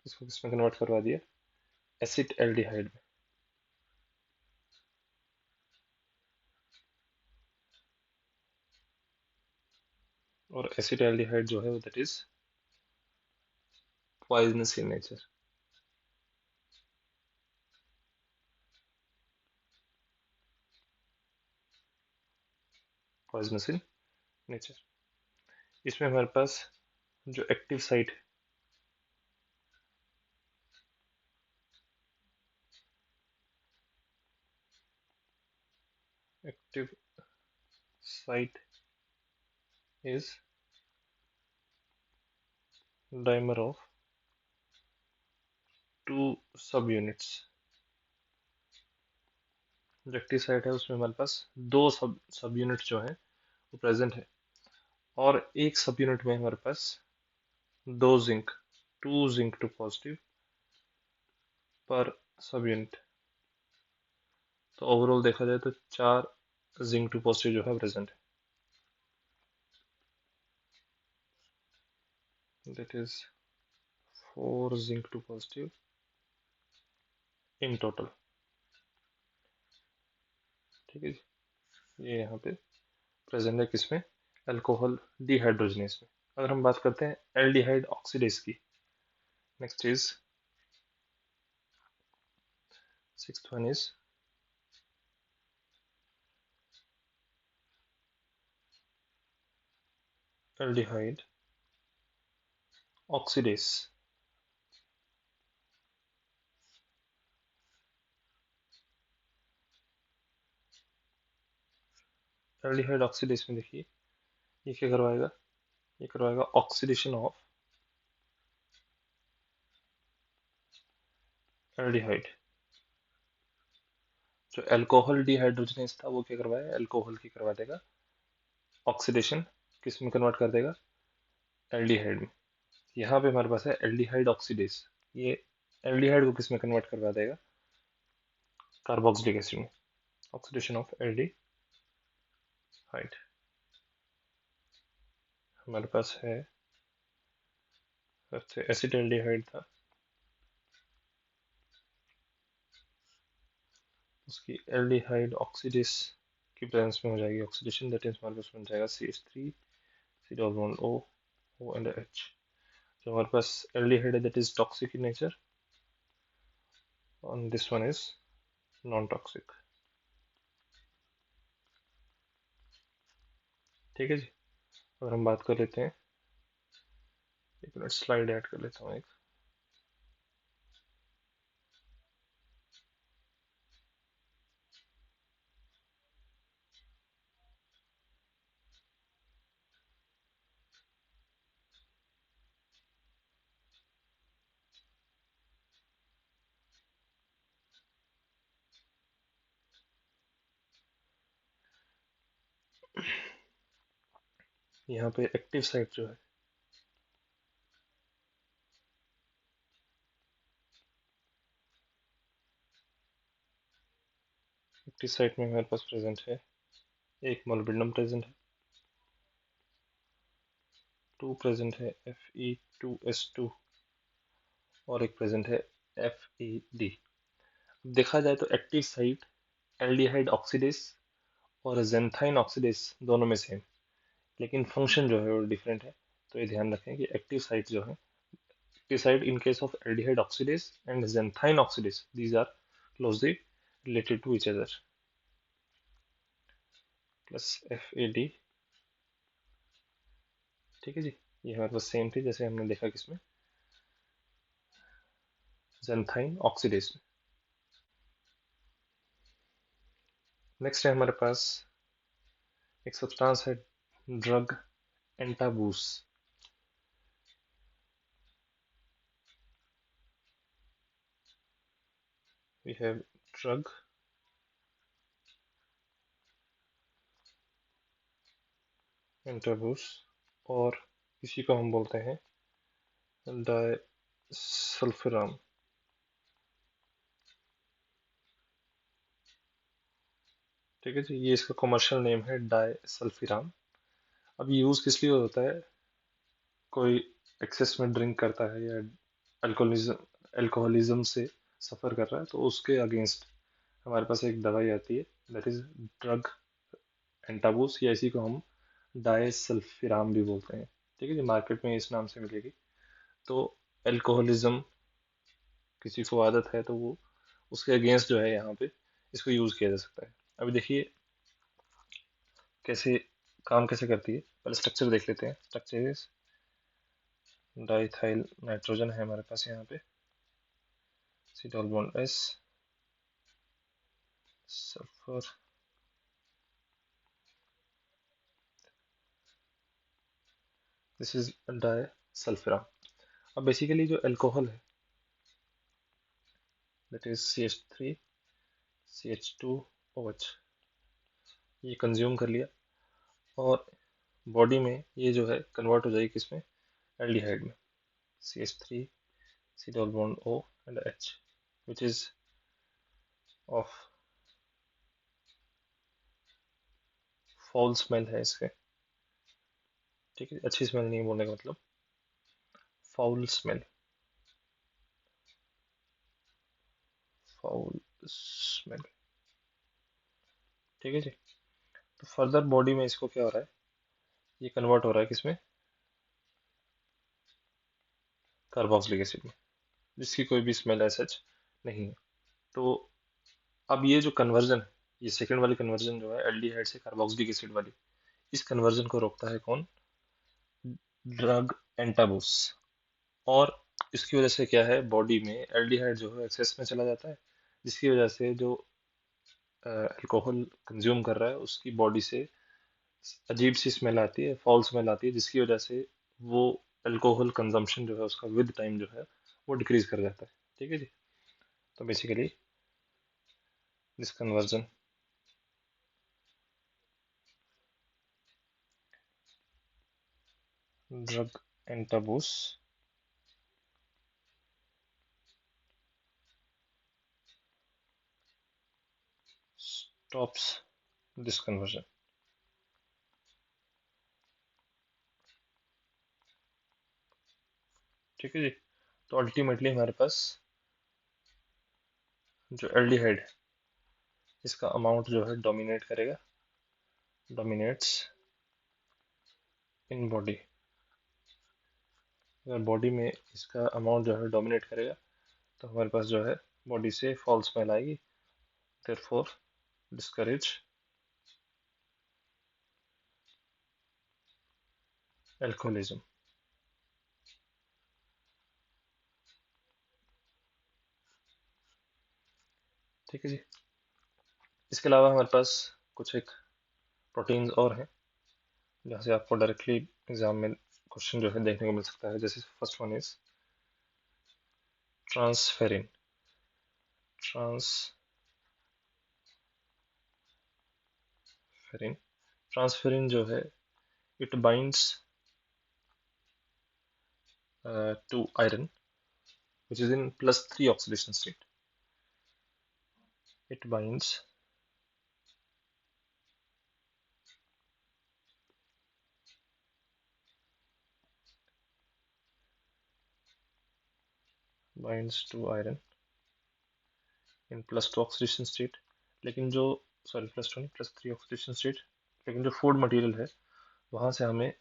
इसको किसमें कन्वर्ट करवा दिया, एसिड एल्डिहाइड में। और एसिड एल्डिहाइड जो है वो that is poisonous in nature. Poisonous in nature. इसमें हमारे पास जो एक्टिव साइट है, active site is dimer of 2 सब यूनिट्स। जो एक्टिव साइट है उसमें हमारे पास दो सब यूनिट जो है वो प्रेजेंट है, और एक सब यूनिट में हमारे पास दो जिंक, 2 जिंक टू पॉजिटिव पर सब यूनिट। तो ओवरऑल देखा जाए तो 4 जिंक टू पॉजिटिव जो है प्रेजेंट है। That is 4 zinc two positive in total. ठीक है जी। ये यहाँ पे प्रेजेंट है किसमें, अल्कोहल डिहाइड्रोजनेस में। अगर हम बात करते हैं एल्डिहाइड ऑक्सीडेज की, next is sixth one is aldehyde oxidase. Aldehyde oxidase में देखिए ये क्या करवाएगा, ये करवाएगा ऑक्सीडेशन ऑफ एल्डिहाइड। जो अल्कोहल डिहाइड्रोजनेज था वो क्या करवाएगा, अल्कोहल की करवा देगा ऑक्सीडेशन, किस में कन्वर्ट कर देगा, एल्डिहाइड में। यहाँ पे हमारे पास है एल्डिहाइड ऑक्सीडेज, ये एल्डिहाइड को किस में कन्वर्ट करवा देगा, कार्बोक्सिलिक एसिड में, ऑक्सीडेशन ऑफ एल्डिहाइड। हमारे पास है एसिटाल्डिहाइड था, उसकी एल्डिहाइड ऑक्सीडेज की प्रेजेंस में हो जाएगी ऑक्सीडेशन, दैट इज हमारे पास बन जाएगा CH3 C double bond O and H। जो हमारे पास एल्डिहाइड है that is toxic in nature, and this one is non-toxic। ठीक है जी। अगर हम बात कर लेते हैं, एक मिनट स्लाइड ऐड कर लेता हूँ एक। यहाँ पे एक्टिव साइट जो है, एक्टिव साइट में हमारे पास प्रेजेंट है एक मोलिब्डेनम प्रेजेंट है, 2 प्रेजेंट है Fe2S2 और एक प्रेजेंट है FeD। देखा जाए तो एक्टिव साइट एल्डिहाइड ऑक्सीडेज और जेंथाइन ऑक्सीडेज दोनों में सेम, लेकिन फंक्शन जो है वो डिफरेंट है। तो ये ध्यान रखें कि एक्टिव साइट जो है, active site in case of aldehyde oxidase and xanthine oxidase, these are closely related to each other, plus FAD। ठीक है जी, ये हमारे पास सेम थी जैसे हमने देखा किसमें, xanthine oxidase में। नेक्स्ट है हमारे पास एक सब्सटेंस है ड्रग एंटाबूस। वी हैव ड्रग एंटाबूस, और इसी को हम बोलते हैं डायसल्फिराम। ठीक है जी, ये इसका कमर्शियल नेम है डायसल्फिराम। अब यूज किस लिए होता है, कोई एक्सेस में ड्रिंक करता है या अल्कोहलिज्म अल्कोहलिज्म से सफ़र कर रहा है तो उसके अगेंस्ट हमारे पास एक दवाई आती है, दैट इज ड्रग एंटाबूस, या इसी को हम डायसल्फिराम भी बोलते हैं। ठीक है जी, मार्केट में इस नाम से मिलेगी। तो अल्कोहलिज्म किसी को आदत है तो वो उसके अगेंस्ट जो है यहाँ पे इसको यूज किया जा सकता है। अभी देखिए कैसे काम कैसे करती है, पहले स्ट्रक्चर देख लेते हैं। स्ट्रक्चर इज डाइथाइल नाइट्रोजन है हमारे पास यहाँ पे, C double bond S, sulphur, this is disulfiram. अब बेसिकली जो अल्कोहल है दैट इज CH3 CH2OH, ये कंज्यूम कर लिया और बॉडी में ये जो है कन्वर्ट हो जाएगी किसमें, एल्डिहाइड में, CH3 C double bond O and H, which is of foul smell है इसके। ठीक है, अच्छी स्मेल नहीं बोलने का मतलब, फाउल स्मेल, फाउल स्मेल। ठीक है जी। तो फर्दर बॉडी में इसको क्या हो रहा है, ये कन्वर्ट हो रहा है किसमें, कार्बोक्सिलिक एसिड में, जिसकी कोई भी स्मेल है सच नहीं है। तो अब ये जो कन्वर्जन है, ये सेकंड वाली कन्वर्जन जो है एल्डिहाइड से कार्बोक्सिलिक एसिड वाली, इस कन्वर्जन को रोकता है कौन, ड्रग एंटाबूस। और इसकी वजह से क्या है, बॉडी में एल्डिहाइड जो है एक्सेस में चला जाता है, जिसकी वजह से जो अल्कोहल कंज्यूम कर रहा है उसकी बॉडी से अजीब सी स्मेल आती है, फॉल स्मेल आती है, जिसकी वजह से वो अल्कोहल कंजम्पशन जो है उसका विद टाइम जो है वो डिक्रीज कर जाता है। ठीक है जी। तो basically this conversion drug and taboos stops this conversion। ठीक है जी। तो अल्टीमेटली हमारे पास जो एल्डिहाइड है इसका अमाउंट जो है डोमिनेट करेगा, डोमिनेट्स इन बॉडी। अगर बॉडी में इसका अमाउंट जो है डोमिनेट करेगा तो हमारे पास जो है बॉडी से फॉल स्मेल आएगी, देयरफॉर डिस्करेज एल्कोहलिज्म। ठीक है जी। इसके अलावा हमारे पास कुछ एक प्रोटीन्स और हैं जहाँ से आपको डायरेक्टली एग्जाम में क्वेश्चन जो है देखने को मिल सकता है। जैसे first one is transferrin. Transferrin transferrin जो है it binds to iron which is in +3 oxidation state. It binds to iron in +2 oxidation state। लेकिन जो सॉरी +2 नहीं, +3 ऑक्सीडेशन स्टेट। लेकिन जो फूड मटेरियल है वहां से हमें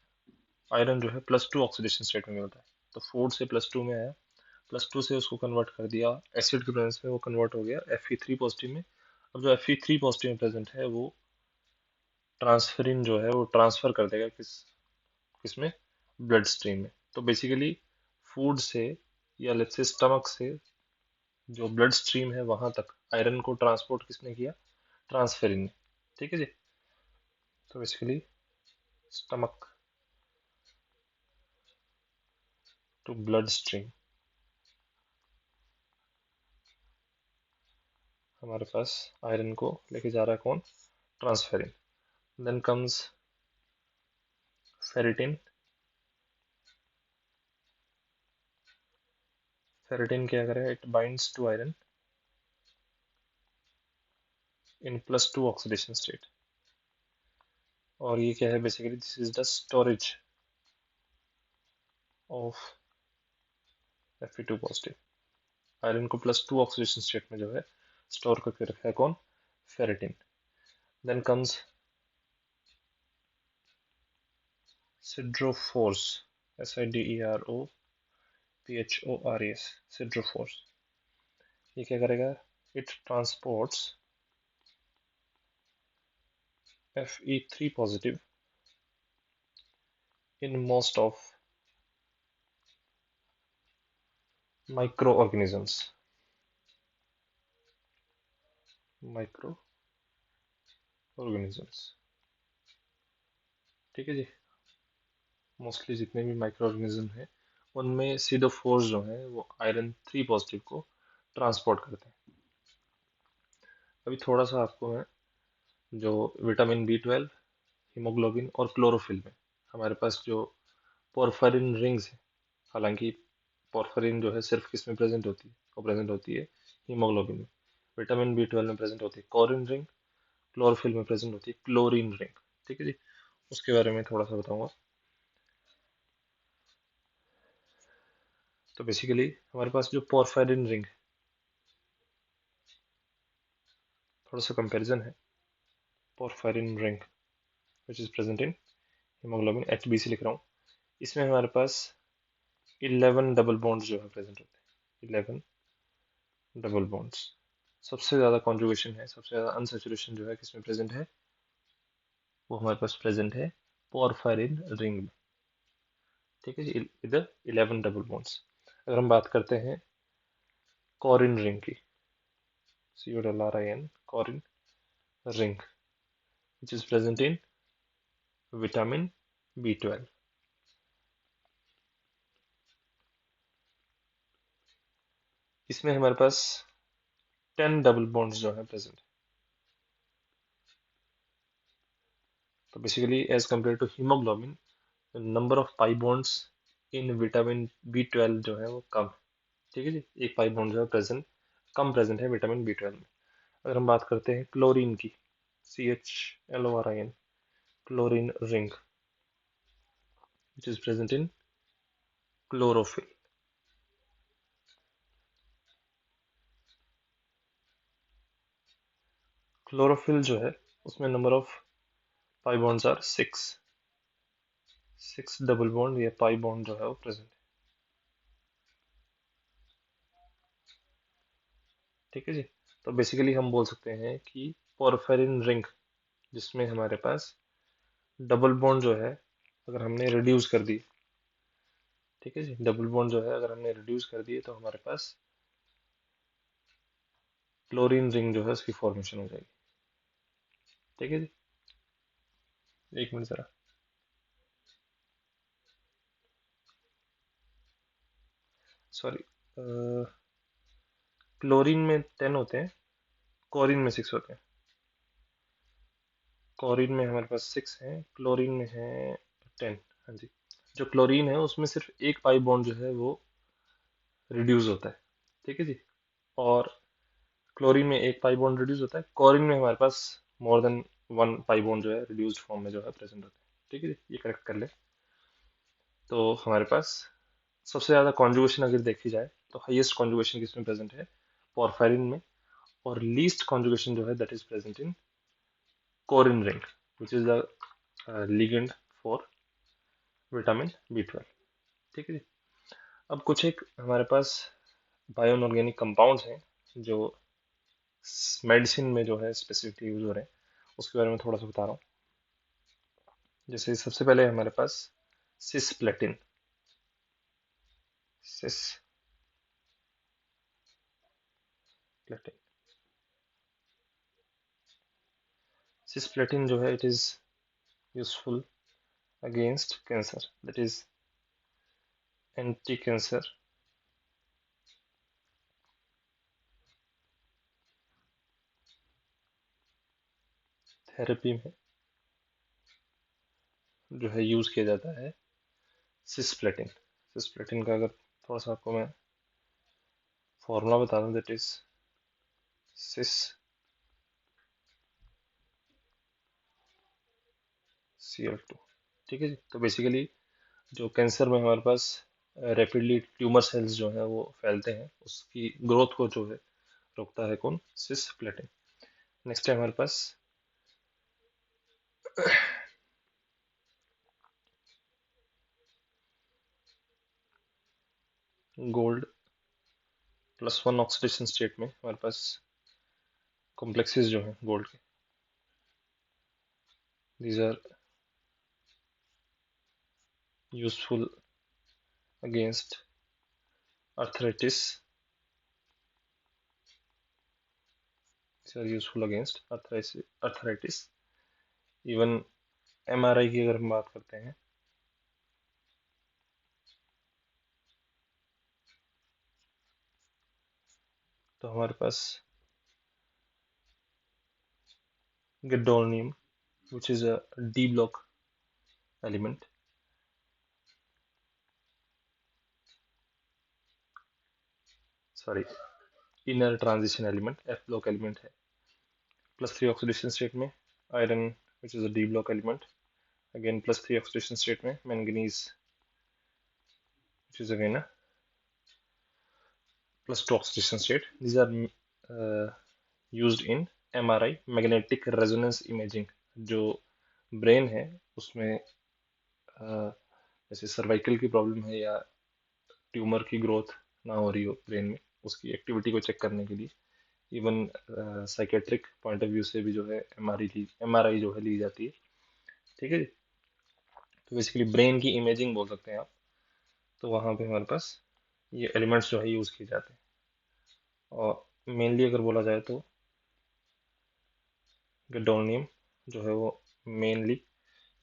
आयरन जो है +2 ऑक्सीडेशन स्टेट में मिलता है। तो फूड से +2 में आया, +2 से उसको कन्वर्ट कर दिया एसिड के प्रेजेंस में, वो कन्वर्ट हो गया Fe3 पॉजिटिव में। अब जो Fe3 पॉजिटिव में प्रेजेंट है वो ट्रांसफेरिन जो है वो ट्रांसफर कर देगा किसमें, ब्लड स्ट्रीम में। तो बेसिकली फूड से या लेट्स से स्टमक से जो ब्लड स्ट्रीम है वहां तक आयरन को ट्रांसपोर्ट किसने किया, ट्रांसफेरिन ने। ठीक है जी। तो basically stomach to blood stream हमारे पास आयरन को लेके जा रहा है कौन, transferrin. Then comes ferritin. Ferritin क्या करेगा, it binds to iron in +2 oxidation state. और ये क्या है, basically this is the storage of Fe2 positive. Iron को +2 ऑक्सीडेशन स्टेट में जो है स्टोर करके रखा है कौन, ferritin. Then comes siderophores, SIDEROPHORES, siderophores. ये क्या करेगा, it transports Fe3 positive in most of microorganisms। Microorganisms. ठीक है जी। मोस्टली जितने भी माइक्रो ऑर्गेनिज्म हैं उनमें सिडोफोर्स जो है वो आयरन 3 पॉजिटिव को ट्रांसपोर्ट करते हैं। अभी थोड़ा सा आपको मैं जो विटामिन B12, हीमोग्लोबिन और क्लोरोफिल में हमारे पास जो पोरफायरिन रिंग्स है, हालांकि पोरफायरिन जो है सिर्फ किस में प्रेजेंट होती है, वो प्रेजेंट होती है हीमोग्लोबिन में। विटामिन B12 में प्रेजेंट होती है कोरिन रिंग, क्लोरोफिल में प्रेजेंट होती है क्लोरीन रिंग। ठीक है जी। उसके बारे में थोड़ा सा बताऊंगा। तो बेसिकली हमारे पास जो पोरफायरिन रिंग है, थोड़ा सा कंपैरिजन है। Porphyrin ring which is present in haemoglobin HbC लिख रहा हूँ। इसमें हमारे पास 11 डबल बॉन्ड्स जो है प्रेजेंट होते हैं, 11 डबल बॉन्ड्स। सबसे ज्यादा कॉन्जुगेशन है, सबसे ज्यादा अनसेचुरेशन जो है किसमें प्रेजेंट है, वो हमारे पास प्रेजेंट है पोरफायरिन रिंग में। ठीक है जी। इधर 11 डबल बॉन्ड्स। अगर हम बात करते हैं कोरिन रिंग की, CORIN, corrin ring which is present in vitamin B12। इसमें हमारे पास 10 डबल बॉन्ड्स जो है प्रेजेंट। तो basically as compared to haemoglobin, number of pi bonds in vitamin B12 जो है वो कम है। ठीक है जी, एक पाई बॉन्ड जो है प्रेजेंट, कम प्रेजेंट है विटामिन B12 में। अगर हम बात करते हैं क्लोरीन की, CHLORIN, chlorin ring which is present in chlorophyll. Chlorophyll जो है उसमें number of pi bonds are 6, 6 double bond या पाई बॉन्ड जो है वो प्रेजेंट है। ठीक है जी, तो बेसिकली हम बोल सकते हैं कि पोरफेरिन रिंग जिसमें हमारे पास डबल बॉन्ड जो है अगर हमने रिड्यूस कर दी, ठीक है जी, डबल बॉन्ड जो है अगर हमने रिड्यूस कर दिए तो हमारे पास क्लोरीन रिंग जो है उसकी फॉर्मेशन हो जाएगी। ठीक है जी, एक मिनट जरा। सॉरी, क्लोरीन में 10 होते हैं, क्लोरीन में 6 होते हैं। क्लोरीन में हमारे पास 6 हैं, क्लोरीन में है 10। हाँ जी, जो क्लोरीन है उसमें सिर्फ एक पाई बॉन्ड जो है वो रिड्यूस होता है। ठीक है जी, और क्लोरीन में एक पाई बॉन्ड रिड्यूस होता है, क्लोरीन में हमारे पास more than one pi bond जो है रिड्यूस्ड फॉर्म में जो है प्रेजेंट होता है। ठीक है जी, ये करेक्ट कर ले। तो हमारे पास सबसे ज़्यादा कॉन्जुगेशन अगर देखी जाए तो हाईएस्ट कॉन्जुगेशन किसमें प्रेजेंट है, पोरफायरिन में, और लीस्ट कॉन्जुगेशन जो है that is present in corrin ring which is the ligand for vitamin B12। ठीक है जी, अब कुछ एक हमारे पास बायो ऑर्गेनिक कंपाउंड्स हैं जो मेडिसिन में जो है स्पेसिफिकली यूज हो रहे हैं, उसके बारे में थोड़ा सा बता रहा हूँ। जैसे सबसे पहले हमारे पास सिसप्लेटिन। सिसप्लेटिन सिसप्लेटिन जो है it is useful against cancer, that is anti cancer therapy में जो है यूज किया जाता है सिसप्लेटिन। सिसप्लेटिन का अगर थोड़ा सा आपको मैं फॉर्मूला बता दूं, दैट इज सिस Cl2। ठीक है जी, तो बेसिकली जो कैंसर में हमारे पास रैपिडली ट्यूमर सेल्स जो है वो फैलते हैं, उसकी ग्रोथ को जो है रोकता है कौन, सिसप्लेटिन। नेक्स्ट है हमारे पास गोल्ड +1 ऑक्सीडेशन स्टेट में हमारे पास कॉम्प्लेक्सेस जो हैं गोल्ड के, these are useful against arthritis, these are useful against arthritis। Even MRI की अगर हम बात करते हैं तो हमारे पास gadolinium which is a D block element, sorry inner transition element F block element है, +3 ऑक्सीडेशन स्टेट में iron which is a D block element, again +3 oxidation state में manganese which is again a +2 oxidation state। These are used in MRI, magnetic resonance imaging. जो brain है उसमें जैसे cervical की problem है या ट्यूमर की ग्रोथ ना हो रही हो ब्रेन में, उसकी एक्टिविटी को चेक करने के लिए even psychiatric point of view से भी जो है MRI जो है ली जाती है। ठीक है जी, तो बेसिकली ब्रेन की इमेजिंग बोल सकते हैं आप। तो वहाँ पे हमारे पास ये एलिमेंट्स जो है यूज़ किए जाते हैं, और मेनली अगर बोला जाए तो गैडोनियम जो है वो मेनली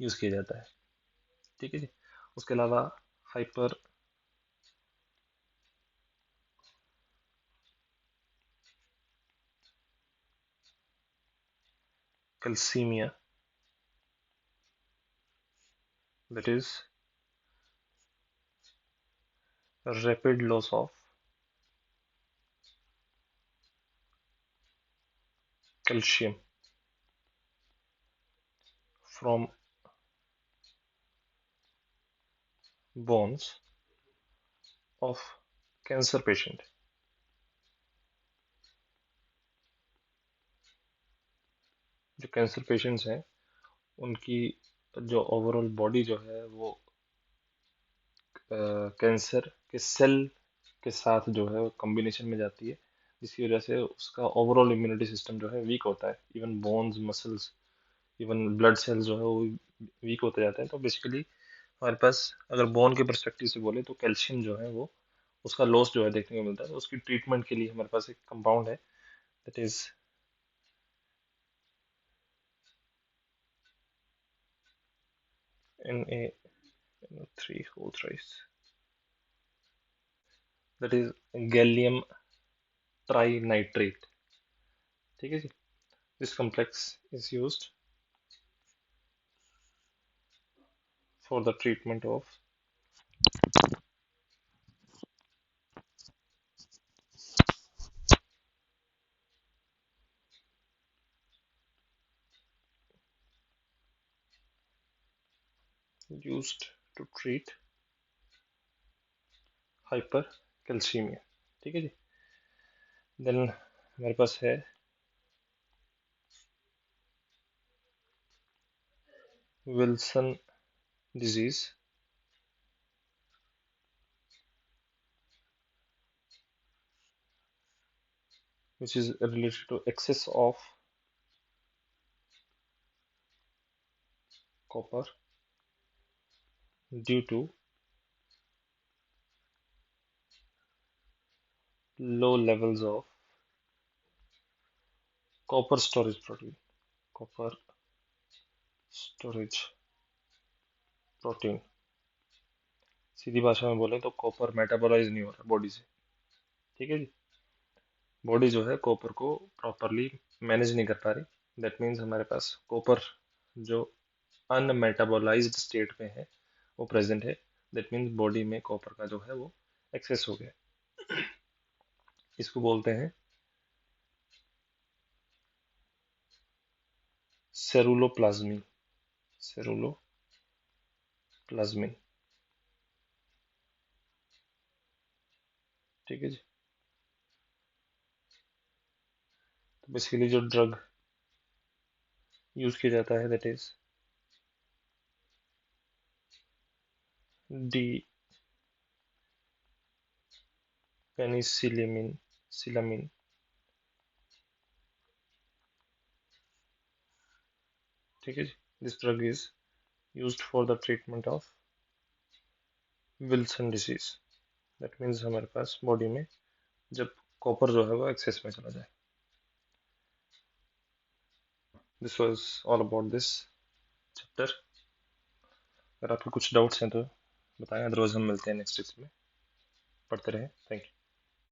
यूज किया जाता है। ठीक है जी। उसके अलावा hyper calcaemia, that is rapid loss of calcium from bones of cancer patient। जो कैंसर पेशेंट्स हैं उनकी जो ओवरऑल बॉडी जो है वो कैंसर के सेल के साथ जो है कॉम्बिनेशन में जाती है, जिसकी वजह से उसका ओवरऑल इम्यूनिटी सिस्टम जो है वीक होता है। Even bones, muscles, even blood cells जो है वो वीक होते जाते हैं। तो बेसिकली हमारे पास अगर बोन के परस्पेक्टिव से बोले तो कैल्शियम जो है वो उसका लॉस जो है देखने को मिलता है। तो उसकी ट्रीटमेंट के लिए हमारे पास एक कंपाउंड है, that is Na3O thrice, that is gallium trinitrate. ठीक है जी। This complex is used for the treatment of used to treat hypercalcaemia. ठीक है जी। देन हमारे पास है Wilson disease, which is related to excess of copper due to low levels of copper storage protein। copper storage protein, सीधी भाषा में बोले तो कॉपर मेटाबोलाइज नहीं हो रहा बॉडी से। ठीक है जी। बॉडी जो है कॉपर को प्रॉपरली मैनेज नहीं कर पा रही। दैट मीन्स हमारे पास कॉपर जो अनमेटाबोलाइज्ड स्टेट में है वो प्रेजेंट है। दैट मीन्स बॉडी में कॉपर का जो है वो एक्सेस हो गया। इसको बोलते हैं सेरुलोप्लाज्मी, सेरुलोप्लाज्मिन। ठीक है जी। तो बेसिकली जो ड्रग यूज किया जाता है दैट इज डी पेनिसिलिमिन, सिलामिन। ठीक है जी। This drug is used for the treatment of Wilson disease. That means हमारे पास बॉडी में जब कॉपर जो है वो एक्सेस में चला जाए। This was all about this chapter. अगर आपके कुछ डाउट्स हैं तो बताएं, अदरवाइज हम मिलते हैं नेक्स्ट इसमें। पढ़ते रहें। Thank you.